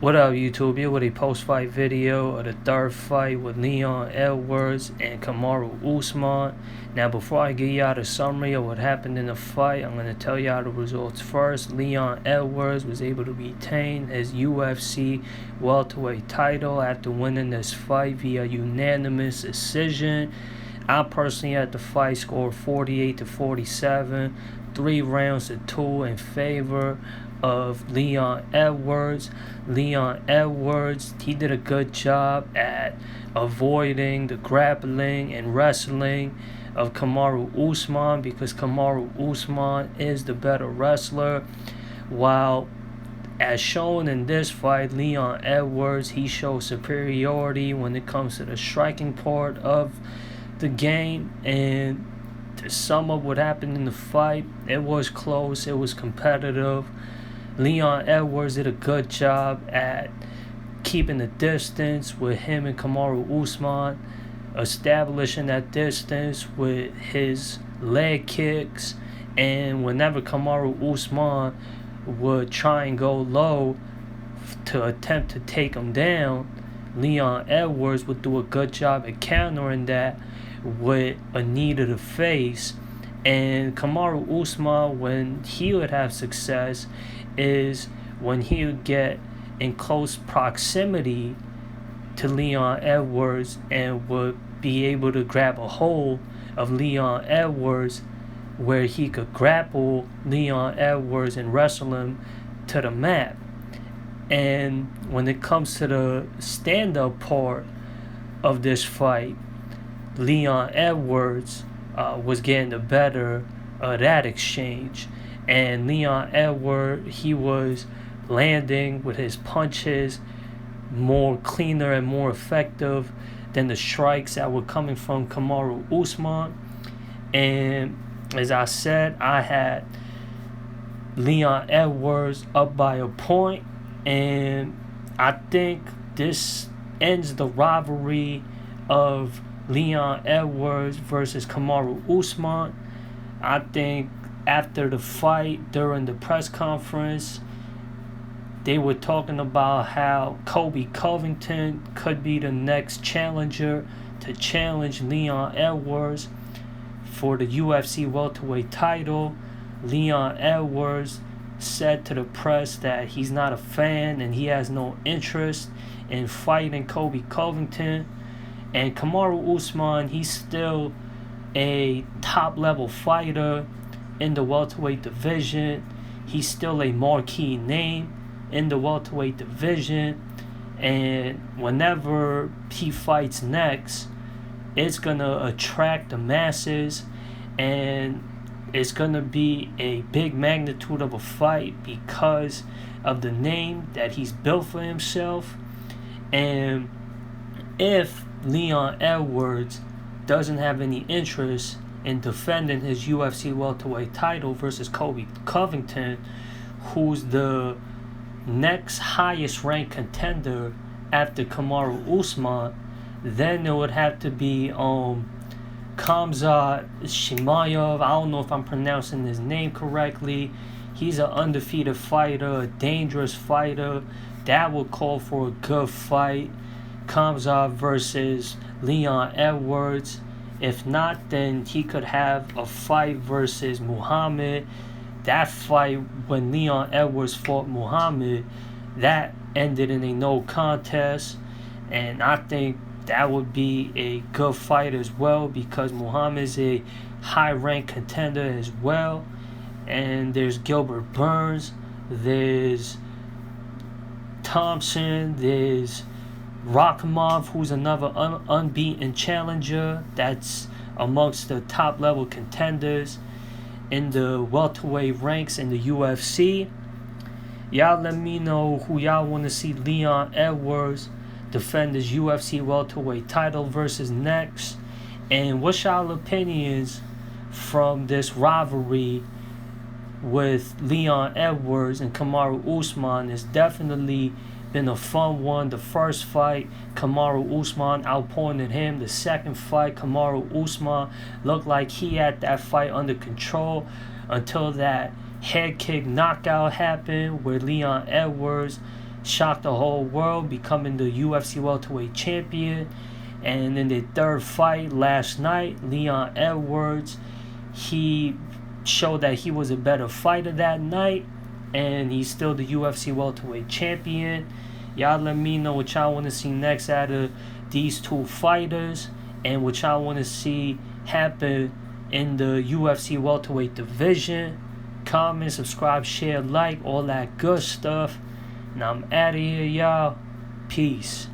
What up, YouTube? Here with a post-fight video of the third fight with Leon Edwards and Kamaru Usman. Now, before I give y'all the summary of what happened in the fight, I'm going to tell y'all the results first. Leon Edwards was able to retain his UFC welterweight title after winning this fight via unanimous decision. I personally had the fight scored 48-47, 3 rounds to 2 in favor of Leon Edwards. Leon Edwards, he did a good job at avoiding the grappling and wrestling of Kamaru Usman, because Kamaru Usman is the better wrestler. While as shown in this fight, Leon Edwards, he showed superiority when it comes to the striking part of the game. And to sum up what happened in the fight, it was close, it was competitive. Leon Edwards did a good job at keeping the distance with him and Kamaru Usman, establishing that distance with his leg kicks. And whenever Kamaru Usman would try and go low to attempt to take him down, Leon Edwards would do a good job at countering that with a knee to the face. And Kamaru Usman, when he would have success, is when he would get in close proximity to Leon Edwards and would be able to grab a hold of Leon Edwards, where he could grapple Leon Edwards and wrestle him to the mat. And when it comes to the stand-up part of this fight, Leon Edwards was getting the better of that exchange. And Leon Edwards, he was landing with his punches more cleaner and more effective than the strikes that were coming from Kamaru Usman. And as I said, I had Leon Edwards up by a point, and I think this ends the rivalry of Leon Edwards versus Kamaru Usman. I think after the fight, during the press conference, they were talking about how Colby Covington could be the next challenger to challenge Leon Edwards for the UFC welterweight title. Leon Edwards said to the press that he's not a fan and he has no interest in fighting Colby Covington. And Kamaru Usman, he's still a top-level fighter in the welterweight division. He's still a marquee name in the welterweight division. And whenever he fights next, it's going to attract the masses, and it's going to be a big magnitude of a fight because of the name that he's built for himself. And if Leon Edwards doesn't have any interest in defending his UFC welterweight title versus Colby Covington, who's the next highest ranked contender after Kamaru Usman, then it would have to be Khamzat Chimaev. I don't know if I'm pronouncing his name correctly. He's an undefeated fighter, a dangerous fighter. That would call for a good fight. Khamzat versus Leon Edwards. If not, then he could have a fight versus Muhammad. That fight, when Leon Edwards fought Muhammad, that ended in a no contest. And I think that would be a good fight as well, because Muhammad is a high-ranked contender as well. And there's Gilbert Burns, there's Thompson, there's Rakhimov, who's another unbeaten challenger that's amongst the top-level contenders in the welterweight ranks in the UFC. Y'all let me know who y'all want to see Leon Edwards defend his UFC welterweight title versus next. And what's y'all opinions from this rivalry with Leon Edwards and Kamaru Usman? It's definitely been a fun one. The first fight, Kamaru Usman outpointed him. The second fight, Kamaru Usman looked like he had that fight under control until that head kick knockout happened, where Leon Edwards shocked the whole world, becoming the UFC welterweight champion. And in the third fight last night, Leon Edwards, he showed that he was a better fighter that night, and he's still the UFC welterweight champion. Y'all let me know what y'all want to see next out of these two fighters, and what y'all want to see happen in the UFC welterweight division. Comment, subscribe, share, like, all that good stuff. Now I'm out of here, y'all. Peace.